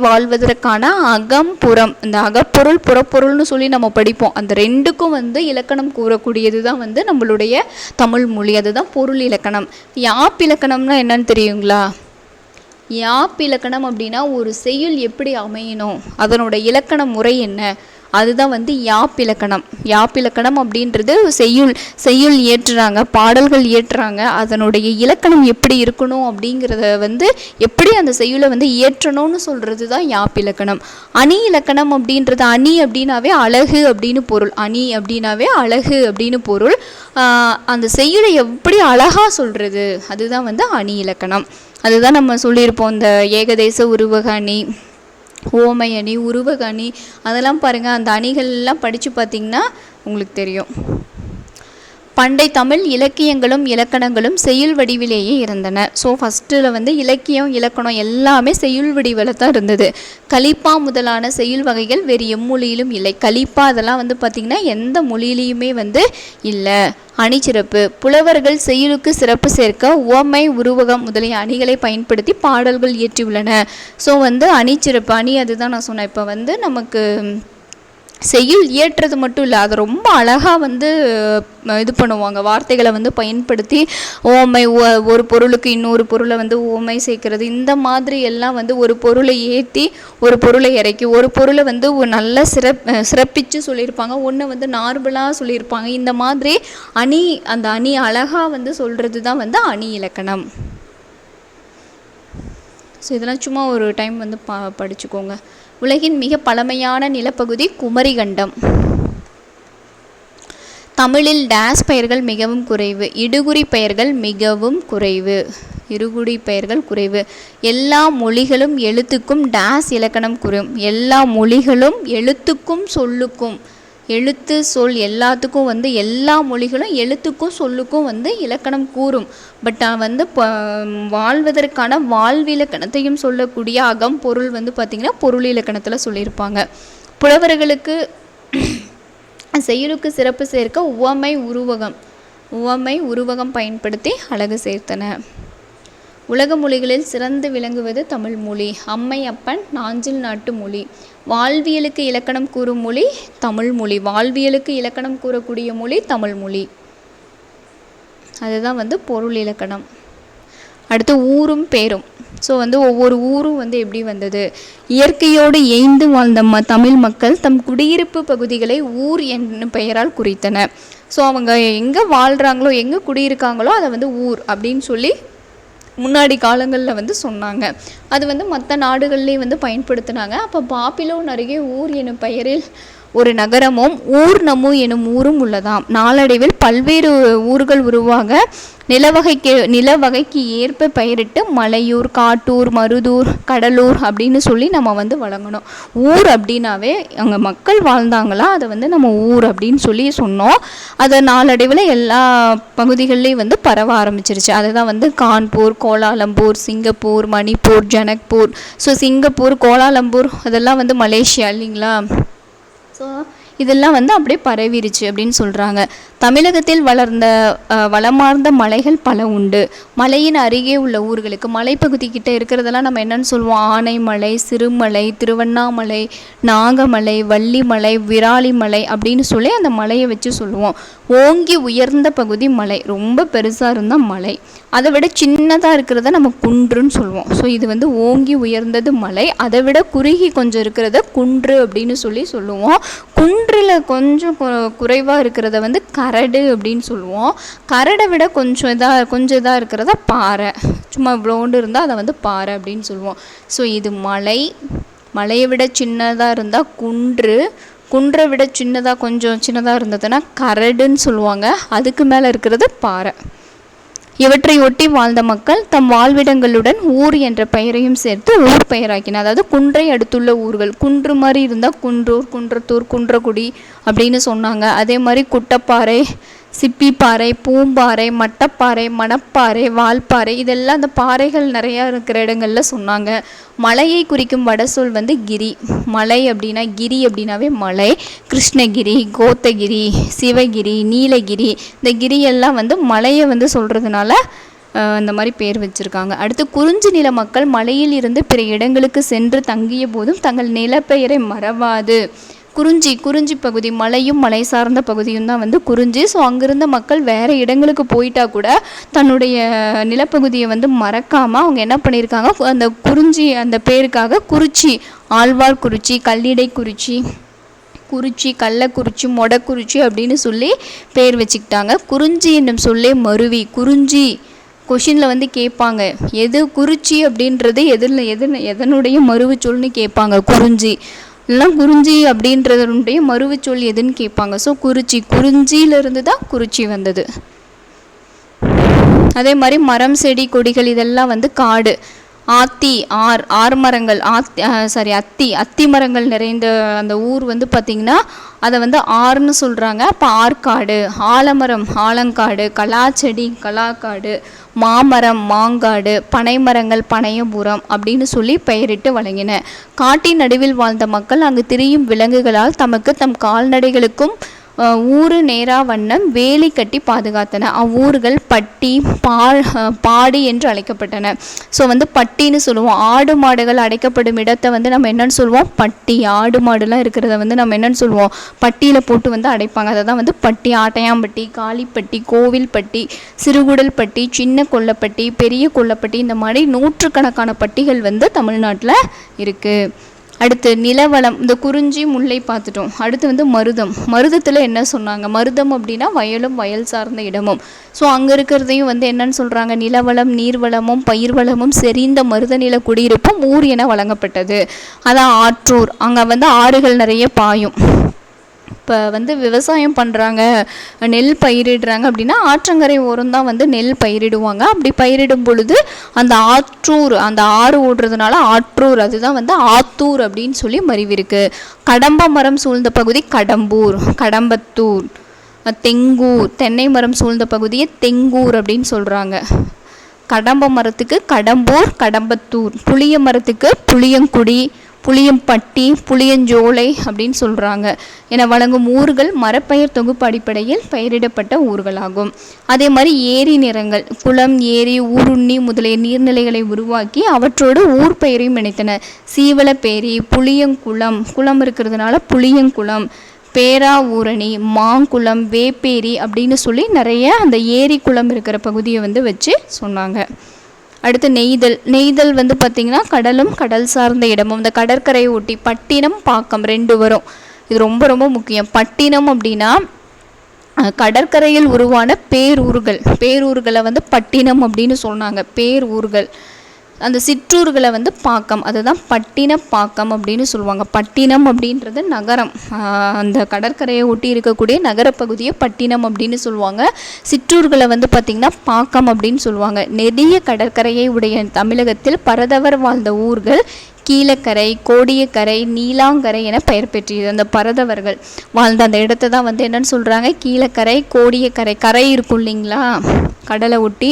வாழ்வதற்கான அகம் புறம், இந்த அகப்பொருள் புறப்பொருள்னு சொல்லி நம்ம படிப்போம். அந்த 2க்கும் வந்து இலக்கணம் கூறக்கூடியது தான் வந்து நம்மளுடைய தமிழ் மொழி. அதுதான் பொருள் இலக்கணம். யாப்பிலக்கணம்னா என்னன்னு தெரியுங்களா? யாப்பிலக்கணம் அப்படின்னா ஒரு செய்யுள் எப்படி அமையணும், அதனோட இலக்கண முறை என்ன, அதுதான் வந்து யாப்பிலக்கணம். யாப்பிலக்கணம் அப்படின்றது செய்யுள் இயற்றுறாங்க, பாடல்கள் இயற்றுறாங்க, அதனுடைய இலக்கணம் எப்படி இருக்கணும் அப்படிங்கிறத வந்து எப்படி அந்த செய்யுளை வந்து இயற்றணும்னு சொல்கிறது தான் யாப்பிலக்கணம். அணி இலக்கணம் அப்படின்றது, அணி அப்படின்னாவே அழகு அப்படின்னு பொருள். அணி அப்படின்னாவே அழகு அப்படின்னு பொருள். அந்த செய்யுளை எப்படி அழகாக சொல்கிறது, அதுதான் வந்து அணி இலக்கணம். அதுதான் நம்ம சொல்லியிருப்போம், இந்த ஏகதேச உருவக அணி, ஓமை அணி, உருவக அணி, அதெல்லாம் பாருங்கள். அந்த அணிகள்லாம் படித்து பார்த்திங்கன்னா உங்களுக்கு தெரியும். பண்டை தமிழ் இலக்கியங்களும் இலக்கணங்களும் செய்யுள் வடிவிலேயே இருந்தன. ஸோ ஃபஸ்ட்டில் வந்து இலக்கியம் இலக்கணம் எல்லாமே செய்யுள் வடிவில் தான் இருந்தது. கலிப்பா முதலான செய்யுள் வகைகள் வேறு எம்மொழியிலும் இல்லை. கலிப்பா அதெல்லாம் வந்து பார்த்திங்கன்னா எந்த மொழியிலையுமே வந்து இல்லை. அணிச்சிறப்பு. புலவர்கள் செய்யுளுக்கு சிறப்பு சேர்க்க உவமை, உருவகம் முதலிய அணிகளை பயன்படுத்தி பாடல்கள் இயற்றியுள்ளன. ஸோ வந்து அணிச்சிறப்பு, அணி அதுதான் நான் சொன்னேன். இப்போ வந்து நமக்கு செய்யுள் இயற்றுறது மட்டும் இல்லை, அதை ரொம்ப அழகாக வந்து இது பண்ணுவாங்க. வார்த்தைகளை வந்து பயன்படுத்தி ஓமை, ஒரு பொருளுக்கு இன்னொரு பொருளை வந்து ஓமை சேர்க்கறது, இந்த மாதிரி எல்லாம் வந்து ஒரு பொருளை ஏற்றி ஒரு பொருளை இறக்கி ஒரு பொருளை வந்து ஒரு நல்ல சிறப்பித்து சொல்லியிருப்பாங்க, ஒன்று வந்து நார்மலாக சொல்லியிருப்பாங்க. இந்த மாதிரி அந்த அணி அழகாக வந்து சொல்கிறது தான் வந்து அணி இலக்கணம். ஸோ இதெல்லாம் சும்மா ஒரு டைம் வந்து படிச்சுக்கோங்க. உலகின் மிக பழமையான நிலப்பகுதி குமரிகண்டம். தமிழில் டேஸ் பெயர்கள் மிகவும் குறைவு. இடுகுறி பெயர்கள் மிகவும் குறைவு. இருகுடி பெயர்கள் குறைவு. எல்லா மொழிகளும் எழுத்துக்கும் டேஸ் இலக்கணம் கூறும். எல்லா மொழிகளும் எழுத்துக்கும் சொல்லுக்கும், எழுத்து சொல் எல்லாத்துக்கும் வந்து எல்லா மொழிகளும் எழுத்துக்கும் சொல்லுக்கும் வந்து இலக்கணம் கூறும். பட் வந்து வாழ்வதற்கான வாழ்விலக்கணத்தையும் சொல்லக்கூடிய அகம் பொருள் வந்து பார்த்திங்கன்னா பொருள் இலக்கணத்தில் சொல்லியிருப்பாங்க. புலவர்களுக்கு செய்யுளுக்கு சிறப்பு சேர்க்க உவமை உருவகம் பயன்படுத்தி அழகு சேர்த்தன. உலக மொழிகளில் சிறந்து விளங்குவது தமிழ் மொழி. அம்மை அப்பன் நாஞ்சில் நாட்டு மொழி. வாழ்வியலுக்கு இலக்கணம் கூறும் மொழி தமிழ் மொழி. வாழ்வியலுக்கு இலக்கணம் கூறக்கூடிய மொழி தமிழ் மொழி. அதுதான் வந்து பொருள் இலக்கணம். அடுத்து ஊரும் பேரும். ஸோ வந்து ஒவ்வொரு ஊரும் வந்து எப்படி வந்தது, இயற்கையோடு ஏய்ந்து வாழ்ந்த தமிழ் மக்கள் தம் குடியிருப்பு பகுதிகளை ஊர் என்னும் பெயரால் குறித்தனர். ஸோ அவங்க எங்கே வாழ்கிறாங்களோ எங்கே குடியிருக்காங்களோ அதை வந்து ஊர் அப்படின்னு சொல்லி முன்னாடி காலங்களில் வந்து சொன்னாங்க. அது வந்து மற்ற நாடுகள்லேயும் வந்து பயன்படுத்தினாங்க. அப்போ பாப்பிலோன் அருகே ஊர் எனும் பெயரில் ஒரு நகரமும் ஊர்நமு எனும் ஊரும் உள்ளதாம். நாளடைவில் பல்வேறு ஊர்கள் உருவாக நிலவகைக்கு ஏற்ப பெயரிட்டு மலையூர், காட்டூர், மருதூர், கடலூர் அப்படின்னு சொல்லி நம்ம வந்து வழங்கணும். ஊர் அப்படின்னாவே அங்கே மக்கள் வாழ்ந்தாங்களா, அதை வந்து நம்ம ஊர் அப்படின்னு சொல்லி சொன்னோம். அதை நாளடைவில் எல்லா பகுதிகள்லேயும் வந்து பரவ ஆரம்பிச்சிருச்சு. அதுதான் வந்து Kanpur, Kuala Lumpur, Singapore, Manipur, Janakpur. So Singapore, Kuala Lumpur அதெல்லாம் வந்து மலேசியா இல்லைங்களா. ஸோ இதெல்லாம் வந்து அப்படியே பரவிருச்சு அப்படின்னு சொல்கிறாங்க. தமிழகத்தில் வளமார்ந்த மலைகள் பல உண்டு. மலையின் அருகே உள்ள ஊர்களுக்கு, மலைப்பகுதிக்கிட்ட இருக்கிறதெல்லாம் நம்ம என்னென்னு சொல்லுவோம், ஆனைமலை, சிறுமலை, திருவண்ணாமலை, நாகமலை, வள்ளிமலை, விராலிமலை அப்படின்னு சொல்லி அந்த மலையை வச்சு சொல்லுவோம். ஓங்கி உயர்ந்த பகுதி மலை, ரொம்ப பெருசாக இருந்தால் மலை. அதை விட சின்னதாக இருக்கிறத நம்ம குன்றுன்னு சொல்லுவோம். ஸோ இது வந்து ஓங்கி உயர்ந்தது மலை, அதை விட குறுகி கொஞ்சம் இருக்கிறத குன்று அப்படின்னு சொல்லி சொல்லுவோம். குன்றில் கொஞ்சம் குறைவாக இருக்கிறத வந்து கரடு அப்படின்னு சொல்லுவோம். கரடை விட கொஞ்சம் இதாக இருக்கிறத பாறை, சும்மா இவ்வளோண்டு இருந்தால் அதை வந்து பாறை அப்படின்னு சொல்லுவோம். ஸோ இது மலையை விட சின்னதாக இருந்தால் குன்று, குன்றை விட கொஞ்சம் சின்னதாக இருந்ததுன்னா கரடுன்னு சொல்லுவாங்க. அதுக்கு மேலே இருக்கிறது பாறை. இவற்றை ஒட்டி வாழ்ந்த மக்கள் தம் வாழ்விடங்களுடன் ஊர் என்ற பெயரையும் சேர்த்து ஊர் பெயராக்கின. அதாவது குன்றை அடுத்துள்ள ஊர்கள், குன்று மாதிரி இருந்தால் குன்றூர், குன்றத்தூர், குன்றக்குடி அப்படின்னு சொன்னாங்க. அதே மாதிரி குட்டப்பாறை, சிப்பிப்பாறை, பூம்பாறை, மட்டப்பாறை, மணப்பாறை, வால்பாறை, இதெல்லாம் அந்த பாறைகள் நிறையா இருக்கிற இடங்களில் சொன்னாங்க. மலையை குறிக்கும் வடசொல் கிரி. மலை அப்படின்னா கிரி அப்படின்னாவே மலை. கிருஷ்ணகிரி, கோத்தகிரி, சிவகிரி, நீலகிரி, இந்த கிரியெல்லாம் மலையை சொல்கிறதுனால இந்த மாதிரி பேர் வச்சுருக்காங்க. அடுத்து குறிஞ்சி நில மக்கள் மலையில் இருந்து பிற இடங்களுக்கு சென்று தங்கிய போதும் தங்கள் நிலப்பெயரை மறவாது. குறிஞ்சி பகுதி, மலையும் மலை சார்ந்த பகுதியும் தான் குறிஞ்சி. ஸோ அங்கிருந்த மக்கள் வேறு இடங்களுக்கு போயிட்டா கூட தன்னுடைய நிலப்பகுதியை மறக்காமல் அவங்க என்ன பண்ணியிருக்காங்க, அந்த குறிஞ்சி அந்த பேருக்காக குறிச்சி, ஆழ்வார்குறிச்சி, கல்லிடை குறிச்சி, குறிச்சி, கள்ளக்குறிச்சி, மொடக்குறிச்சி அப்படின்னு சொல்லி பேர் வச்சுக்கிட்டாங்க. குறிஞ்சி என்னும் சொல்லே மருவி. குறிஞ்சி கொஷினில் கேட்பாங்க, எது குறிச்சி அப்படின்றது எதனுடைய மருவு சொல்னு கேட்பாங்க. குறிஞ்சி இல்லைனா குறிஞ்சி அப்படின்றதுடைய மருவு சொல் எதுன்னு கேட்பாங்க. ஸோ குறிஞ்சியிலிருந்து தான் குறிச்சி வந்தது. அதே மாதிரி மரம், செடி, கொடிகள் இதெல்லாம் காடு. ஆத்தி, ஆர்மரங்கள், அத்தி மரங்கள் நிறைந்த அந்த ஊர் பார்த்திங்கன்னா அதை ஆறுன்னு சொல்கிறாங்க. அப்போ ஆற்காடு. ஆலமரம், ஆலங்காடு. கலாச்செடி, கலாக்காடு. மாமரம், மாங்காடு. பனைமரங்கள், பனையபுரம் அப்படின்னு சொல்லி பெயரிட்டு வழங்கின. காட்டின் நடுவில் வாழ்ந்த மக்கள் அங்கு திரியும் விலங்குகளால் தமக்கு தம் கால்நடைகளுக்கும் ஊரு நேரா வண்ணம் வேலி கட்டி பாதுகாத்தன. அவ்வூர்கள் பட்டி, பாடி என்று அழைக்கப்பட்டன. ஸோ பட்டின்னு சொல்லுவோம். ஆடு மாடுகள் அடைக்கப்படும் இடத்தை நம்ம என்னன்னு சொல்லுவோம், பட்டி. ஆடு மாடுலாம் இருக்கிறத நம்ம என்னன்னு சொல்லுவோம், பட்டியில் போட்டு அடைப்பாங்க. அதை தான் பட்டி. ஆட்டையாம்பட்டி, காளிப்பட்டி, கோவில்பட்டி, சிறுகுடல்பட்டி, சின்ன கொல்லப்பட்டி, பெரிய கொல்லப்பட்டி, இந்த மாதிரி நூற்றுக்கணக்கான பட்டிகள் தமிழ்நாட்டில் இருக்குது. அடுத்து நிலவளம். இந்த குறிஞ்சி, முல்லை பார்த்துட்டோம். அடுத்து மருதத்தில் என்ன சொன்னாங்க, மருதம் அப்படின்னா வயலும் வயல் சார்ந்த இடமும். ஸோ அங்கே இருக்கிறதையும் என்னன்னு சொல்கிறாங்க, நிலவளம், நீர்வளமும் பயிர் வளமும் செறிந்த மருத நில குடியிருப்பும் ஊர் என வழங்கப்பட்டது. அதான் ஆற்றூர். அங்கே ஆறுகள் நிறைய பாயும். இப்போ விவசாயம் பண்ணுறாங்க, நெல் பயிரிடுறாங்க அப்படின்னா ஆற்றங்கரை ஓரம் தான் நெல் பயிரிடுவாங்க. அப்படி பயிரிடும் பொழுது அந்த ஆற்றூர், அந்த ஆறு ஓடுறதுனால ஆற்றூர், அதுதான் ஆத்தூர் அப்படின்னு சொல்லி மறிவிருக்கு. கடம்ப மரம் சூழ்ந்த பகுதி கடம்பூர், கடம்பத்தூர். தெங்கூர், தென்னை மரம் சூழ்ந்த பகுதியை தெங்கூர் அப்படின்னு சொல்கிறாங்க. கடம்ப மரத்துக்கு கடம்பூர், கடம்பத்தூர். புளிய மரத்துக்கு புளியங்குடி, புளியம்பட்டி, புளியஞ்சோலை அப்படின்னு சொல்கிறாங்க. என வழங்கும் ஊர்கள் மரப்பெயர் தொகுப்பு அடிப்படையில் பெயரிடப்பட்ட ஊர்களாகும். அதே மாதிரி ஏரி நிறங்கள். குளம், ஏரி, ஊருண்ணி முதலிய நீர்நிலைகளை உருவாக்கி அவற்றோடு ஊர் பெயரையும் இணைத்தன. சீவலப்பேரி, புளியங்குளம், குளம் இருக்கிறதுனால புளியங்குளம், பேரா ஊரணி, மாங்குளம், வேப்பேரி அப்படின்னு சொல்லி நிறைய அந்த ஏரி குளம் இருக்கிற பகுதியை வச்சு சொன்னாங்க. அடுத்து நெய்தல் பார்த்திங்கன்னா கடலும் கடல் சார்ந்த இடமும். இந்த கடற்கரையை ஒட்டி பட்டினம், பாக்கம் 2 வரும். இது ரொம்ப ரொம்ப முக்கியம். பட்டினம் அப்படின்னா கடற்கரையில் உருவான பேரூர்களை பட்டினம் அப்படின்னு சொன்னாங்க. பேரூர்கள். அந்த சிற்றூர்களை பாக்கம், அதுதான் பட்டின பாக்கம் அப்படின்னு சொல்லுவாங்க. பட்டினம் அப்படின்றது நகரம். அந்த கடற்கரையை ஒட்டி இருக்கக்கூடிய நகரப்பகுதியை பட்டினம் அப்படின்னு சொல்லுவாங்க. சிற்றூர்களை பார்த்திங்கன்னா பாக்கம் அப்படின்னு சொல்லுவாங்க. நெடிய கடற்கரையை உடைய தமிழகத்தில் பரதவர் வாழ்ந்த ஊர்கள் கீழக்கரை, கோடியக்கரை, நீலாங்கரை என பெயர் பெற்றியது. அந்த பரதவர்கள் வாழ்ந்த அந்த இடத்த தான் என்னன்னு சொல்கிறாங்க, கீழக்கரை, கோடியக்கரை. கரை இருக்கும் இல்லைங்களா கடலை ஒட்டி,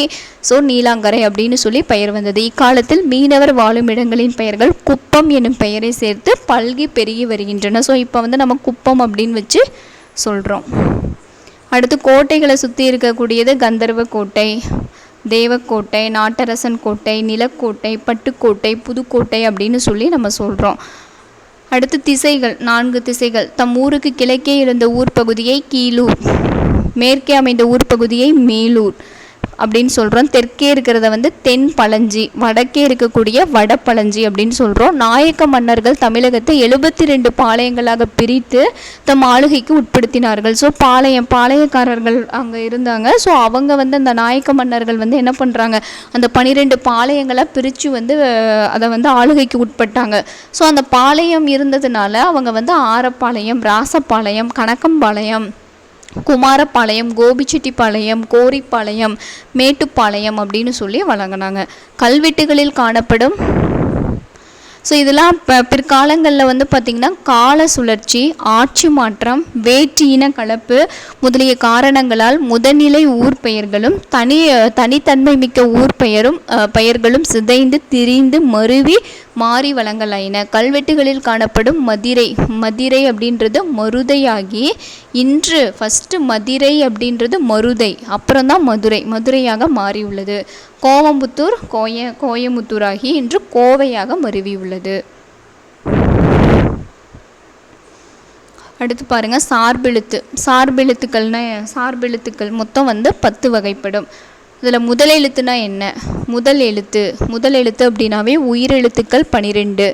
ஸோ நீலாங்கரை அப்படின்னு சொல்லி பெயர் வந்தது. இக்காலத்தில் மீனவர் வாழும் இடங்களின் பெயர்கள் குப்பம் என்னும் பெயரை சேர்த்து பல்கி பெருகி வருகின்றன. ஸோ இப்போ நம்ம குப்பம் அப்படின்னு வச்சு சொல்கிறோம். அடுத்து கோட்டைகளை சுற்றி இருக்கக்கூடியது கந்தர்வ கோட்டை, தேவக்கோட்டை, நாட்டரசன் கோட்டை, நிலக்கோட்டை, பட்டுக்கோட்டை, புதுக்கோட்டை அப்படின்னு சொல்லி நம்ம சொல்கிறோம். அடுத்து திசைகள். 4 திசைகள். தம் ஊருக்கு கிழக்கே இருந்த ஊர் பகுதியை கீழூர், மேற்கே அமைந்த ஊர் பகுதியை மேலூர், அப்படின்னு சொல்கிறோம். தெற்கே இருக்கிறத வந்து தென் பழஞ்சி, வடக்கே இருக்கக்கூடிய வடபழஞ்சி அப்படின்னு சொல்கிறோம். நாயக்க மன்னர்கள் தமிழகத்தை 72 பாளையங்களாக பிரித்து தம் ஆளுகைக்கு உட்படுத்தினார்கள். ஸோ பாளையக்காரர்கள் அங்கே இருந்தாங்க. ஸோ அவங்க வந்து அந்த நாயக்க மன்னர்கள் வந்து என்ன பண்ணுறாங்க, அந்த 12 பாளையங்களை பிரித்து வந்து அதை வந்து ஆளுகைக்கு உட்பட்டாங்க. ஸோ அந்த பாளையம் இருந்ததுனால அவங்க வந்து ஆரப்பாளையம், ராசப்பாளையம், கணக்கம்பாளையம், குமாரப்பாளையம், கோபிச்செட்டிப்பாளையம், கோரிப்பாளையம், மேட்டுப்பாளையம் அப்படின்னு சொல்லி வழங்கினாங்க. கல்வெட்டுகளில் காணப்படும் ஸோ இதெல்லாம் பிற்காலங்களில் வந்து பார்த்திங்கன்னா கால சுழற்சி, ஆட்சி மாற்றம், வேற்று இன கலப்பு முதலிய காரணங்களால் முதல்நிலை ஊர் பெயர்களும் தனித்தன்மை மிக்க ஊர் பெயர்களும் சிதைந்து திரிந்து மருவி மாறி வழங்கலாயின. கல்வெட்டுகளில் காணப்படும் மதிரை அப்படின்றது மருதையாகி இன்று ஃபஸ்ட்டு மதிரை அப்படின்றது மருதை, அப்புறம்தான் மதுரையாக மாறியுள்ளது. கோவம்புத்தூர் கோயமுத்தூராகி இன்று கோவையாக மருவியுள்ளது. அடுத்து பாருங்க, சார்பெழுத்துக்கள் மொத்தம் வந்து 10 வகைப்படும். இதில் முதல் எழுத்துனா என்ன? முதல் எழுத்து அப்படின்னாவே உயிரெழுத்துக்கள் 12,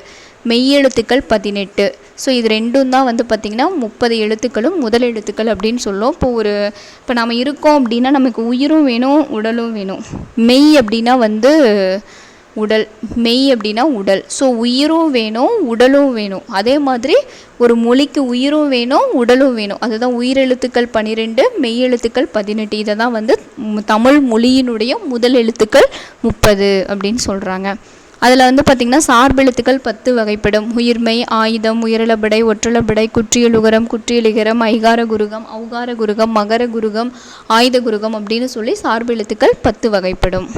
மெய்யெழுத்துக்கள் 18. ஸோ இது ரெண்டும் தான் வந்து பார்த்திங்கன்னா 30 எழுத்துக்களும் முதல் எழுத்துக்கள் அப்படின்னு சொல்லும். இப்போ நாம் இருக்கோம் அப்படின்னா நமக்கு உயிரும் வேணும், உடலும் வேணும். மெய் அப்படின்னா வந்து உடல். ஸோ உயிரும் வேணும், உடலும் வேணும். அதே மாதிரி ஒரு மொழிக்கு உயிரும் வேணும், உடலும் வேணும். அதுதான் உயிரெழுத்துக்கள் 12, மெய்யெழுத்துக்கள் 18. இதை தான் வந்து தமிழ் மொழியினுடைய முதல் எழுத்துக்கள் 30 அப்படின்னு சொல்கிறாங்க. அதில் வந்து பார்த்திங்கன்னா சார்பெழுத்துக்கள் 10 வகைப்படும். உயிர்மெய், ஆயுதம், உயரலபடை, ஒற்றலபடை, குற்றியலுகரம், குற்றியலிகரம், ஐகார குருகம், ஔகார குருகம், மகர குருகம், ஆயுத குருகம் அப்படின்னு சொல்லி சார்பெழுத்துக்கள் 10 வகைப்படும்.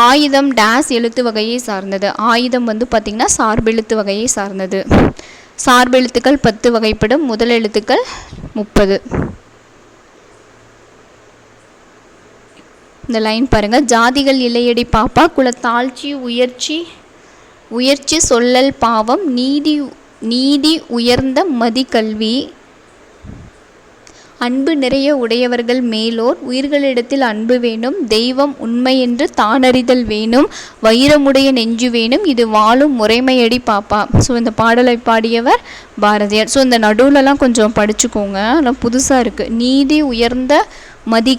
ஆயுதம் டேஸ் எழுத்து வகையை சார்ந்தது. ஆயுதம் வந்து பார்த்திங்கன்னா சார்பெழுத்து வகையை சார்ந்தது. சார்பெழுத்துக்கள் 10 வகைப்படும். முதல் எழுத்துக்கள் 30. இந்த லைன் பாருங்கள். ஜாதிகள் இல்லையடி பாப்பா, குலத்தாழ்ச்சி உயர்ச்சி சொல்லல் பாவம், நீதி உயர்ந்த மதி கல்வி, அன்பு நிறைய உடையவர்கள் மேலோர், உயிர்களிடத்தில் அன்பு வேணும், தெய்வம் உண்மை என்று தானறிதல் வேணும், வைரமுடைய நெஞ்சு வேணும், இது வாழும் முறைமையடி பாப்பா. ஸோ இந்த பாடலை பாடியவர் பாரதியார். ஸோ இந்த நடுவுலலாம் கொஞ்சம் படிச்சுக்கோங்க, ஆனால் புதுசாக இருக்குது. நீதி உயர்ந்த மதி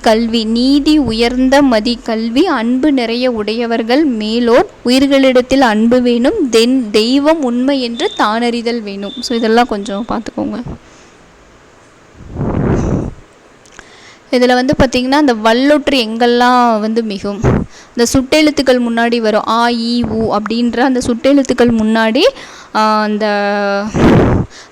கல்வி, அன்பு நிறைய உடையவர்கள் மேலோர், உயிர்களிடத்தில் அன்பு வேணும், தெய்வம் உண்மை என்று தானறிதல் வேணும். ஸோ இதெல்லாம் கொஞ்சம் பார்த்துக்கோங்க. இதில் வந்து பார்த்திங்கன்னா அந்த வல்லொற்று எங்கெல்லாம் வந்து மிகும், இந்த சுட்டெழுத்துக்கள் முன்னாடி வரும். ஆ, இ, உ அப்படின்ற அந்த சுட்டெழுத்துக்கள் முன்னாடி அந்த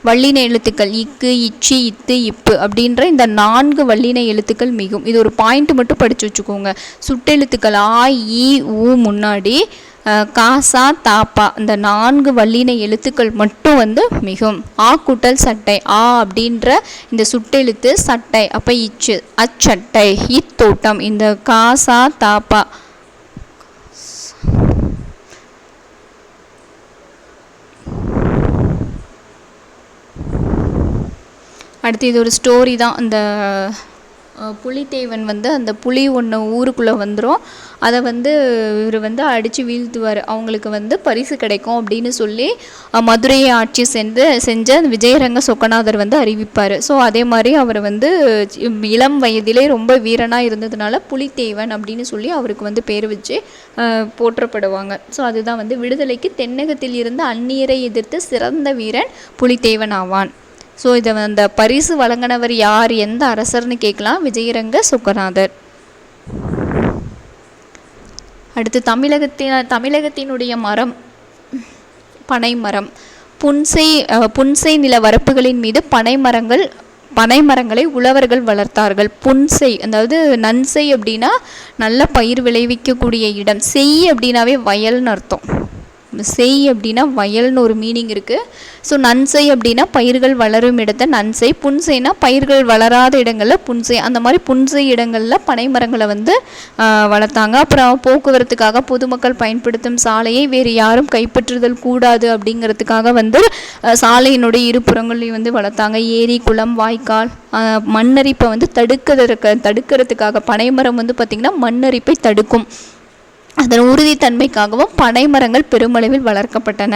வல்லின எழுத்துக்கள் இக்கு, இச்சி, இத்து, இப்பு அப்படின்ற இந்த 4 வல்லின எழுத்துக்கள் மிகும். இது ஒரு பாயிண்ட் மட்டும் படித்து வச்சுக்கோங்க. சுட்டெழுத்துக்கள் ஆ, இ, உ முன்னாடி காசா, தாப்பா இந்த 4 வல்லின எழுத்துக்கள் மட்டும் வந்து மிகும். ஆ கூட்டல் சட்டை, ஆ அப்படின்ற இந்த சுட்டெழுத்து சட்டை, அப்போ இச்சு, அச்சட்டை, இத்தோட்டம், இந்த காசா தாப்பா. அடுத்து இது ஒரு ஸ்டோரி தான். அந்த புலித்தேவன் வந்து அந்த புலி ஒன்று ஊருக்குள்ளே வந்துடும். அதை வந்து இவர் வந்து அடித்து வீழ்த்துவார். அவங்களுக்கு வந்து பரிசு கிடைக்கும் அப்படின்னு சொல்லி மதுரையை ஆட்சி செஞ்ச விஜயரங்க சொக்கநாதர் வந்து அறிவிப்பார். ஸோ அதே மாதிரி அவர் வந்து இளம் வயதிலே ரொம்ப வீரனாக இருந்ததுனால புலித்தேவன் அப்படின்னு சொல்லி அவருக்கு வந்து பேர் வச்சு போற்றப்படுவாங்க. ஸோ அதுதான் வந்து விடுதலைக்கு தென்னகத்தில் இருந்து அந்நியரை எதிர்த்து சிறந்த வீரன் புலித்தேவன் ஆவான். ஸோ இதை அந்த பரிசு வழங்கினவர் யார், எந்த அரசர்னு கேட்கலாம், விஜயரங்க சொக்கநாதர். அடுத்து தமிழகத்தினுடைய மரம் பனைமரம். புன்செய் நில வரப்புகளின் மீது பனைமரங்களை உழவர்கள் வளர்த்தார்கள். புன்செய் அதாவது நன்செய் அப்படின்னா நல்ல பயிர் விளைவிக்கக்கூடிய இடம், செய் அப்படின்னாவே வயல்னு அர்த்தம். செய் அப்படின்னா வயல்னு ஒரு மீனிங் இருக்குது. ஸோ நன்செய் அப்படின்னா பயிர்கள் வளரும் இடத்தை நன்செய், புன்செய்னா பயிர்கள் வளராத இடங்களில் புன்செய். அந்த மாதிரி புன்செய் இடங்களில் பனைமரங்களை வந்து வளர்த்தாங்க. அப்புறம் போக்குவரத்துக்காக பொதுமக்கள் பயன்படுத்தும் சாலையை வேறு யாரும் கைப்பற்றுதல் கூடாது அப்படிங்கிறதுக்காக வந்து சாலையினுடைய இருபுறங்களையும் வந்து வளர்த்தாங்க. ஏரி, குளம், வாய்க்கால், மண்ணரிப்பை வந்து தடுக்கிறதுக்காக பனைமரம் வந்து பார்த்திங்கன்னா மண்ணரிப்பை தடுக்கும். அதன் உறுதித்தன்மைக்காகவும் பனைமரங்கள் பெருமளவில் வளர்க்கப்பட்டன.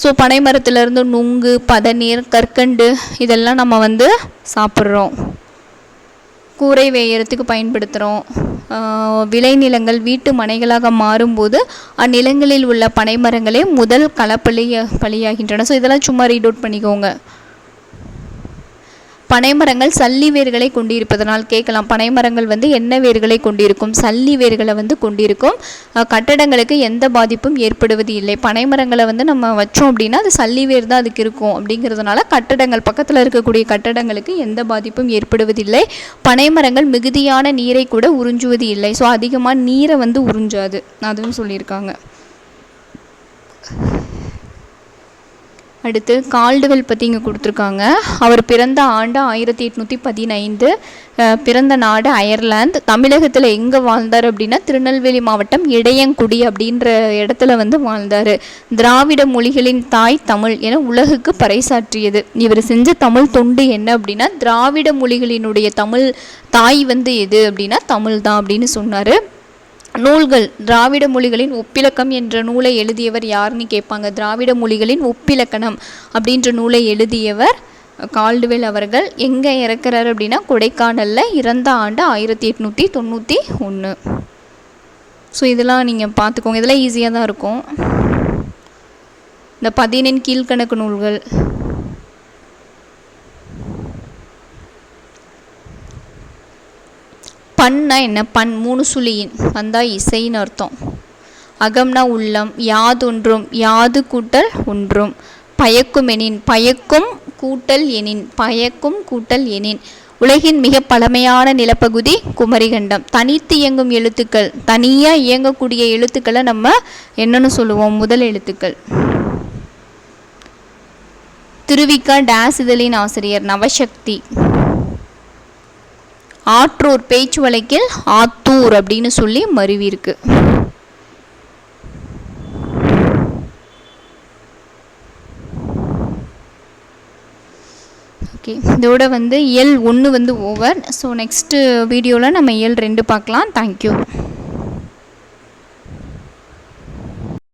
ஸோ பனைமரத்திலிருந்து நுங்கு, பதநீர், கற்கண்டு இதெல்லாம் நம்ம வந்து சாப்பிட்றோம், கூரை வேயறதுக்கு பயன்படுத்துகிறோம். விளைநிலங்கள் வீட்டு மனைகளாக மாறும்போது அந்நிலங்களில் உள்ள பனைமரங்களே முதல் பலியாகின்றன. ஸோ இதெல்லாம் சும்மா ரீட் அவுட் பண்ணிக்கோங்க. பனைமரங்கள் சல்லி வேர்களை கொண்டிருப்பதனால் கேட்கலாம், பனைமரங்கள் வந்து என்ன வேர்களை கொண்டிருக்கும்? சல்லி வேர்களை வந்து கொண்டிருக்கும். கட்டடங்களுக்கு எந்த பாதிப்பும் ஏற்படுவது இல்லை. பனைமரங்களை வந்து நம்ம வச்சோம் அப்படின்னா அது சல்லி வேர் தான் அதுக்கு இருக்கும். அப்படிங்கிறதுனால கட்டடங்கள் பக்கத்தில் இருக்கக்கூடிய கட்டடங்களுக்கு எந்த பாதிப்பும் ஏற்படுவதில்லை. பனைமரங்கள் மிகுதியான நீரை கூட உறிஞ்சுவது இல்லை. ஸோ அதிகமாக நீரை வந்து உறிஞ்சாது, அதுவும் சொல்லியிருக்காங்க. அடுத்து கால்டுவெல் பற்றி இங்கே கொடுத்துருக்காங்க. அவர் பிறந்த ஆண்டு 1815, பிறந்த நாடு அயர்லாந்து. தமிழகத்தில் எங்கே வாழ்ந்தார் அப்படின்னா திருநெல்வேலி மாவட்டம் இடையங்குடி அப்படின்ற இடத்துல வந்து வாழ்ந்தார். திராவிட மொழிகளின் தாய் தமிழ் என உலகுக்கு பறைசாற்றியது. இவர் செஞ்ச தமிழ் தொண்டு என்ன அப்படின்னா திராவிட மொழிகளினுடைய தமிழ் தாய் வந்து எது அப்படின்னா தமிழ் தான் அப்படின்னு சொன்னார். நூல்கள், திராவிட மொழிகளின் ஒப்பிலக்கம் என்ற நூலை எழுதியவர் யாருன்னு கேட்பாங்க. திராவிட மொழிகளின் ஒப்பிலக்கணம் அப்படின்ற நூலை எழுதியவர் கால்டுவெல் அவர்கள். எங்கே இறக்குறாரு அப்படின்னா கொடைக்கானலில், இறந்த ஆண்டு 1891. ஸோ இதெல்லாம் நீங்கள் பார்த்துக்கோங்க, இதெல்லாம் ஈஸியாக தான் இருக்கும். இந்த 14 கீழ்கணக்கு நூல்கள், பன்னா என்ன? பண் 3 சுழியின் வந்தா இசைன்னு அர்த்தம். அகம்னா உள்ளம், யாதொன்றும், யாது கூட்டல் ஒன்றும். பயக்கும் எனின், பயக்கும் கூட்டல் எனின், பயக்கும் கூட்டல் எனின். உலகின் மிக பழமையான நிலப்பகுதி குமரிகண்டம். தனித்து இயங்கும் எழுத்துக்கள், தனியாக இயங்கக்கூடிய எழுத்துக்களை நம்ம என்னன்னு சொல்லுவோம்? முதல் எழுத்துக்கள். திருவிக்கா டேஸ் இதழின் ஆசிரியர் நவசக்தி. ஆற்றூர் பேச்சு வழக்கில் ஆத்தூர் அப்படின்னு சொல்லி மருவி இருக்கு. ஓகே, இதோட வந்து இயல் 1 வந்து ஓவர். ஸோ நெக்ஸ்ட்டு வீடியோவில் நம்ம இயல் 2 பார்க்கலாம். தேங்க்யூ.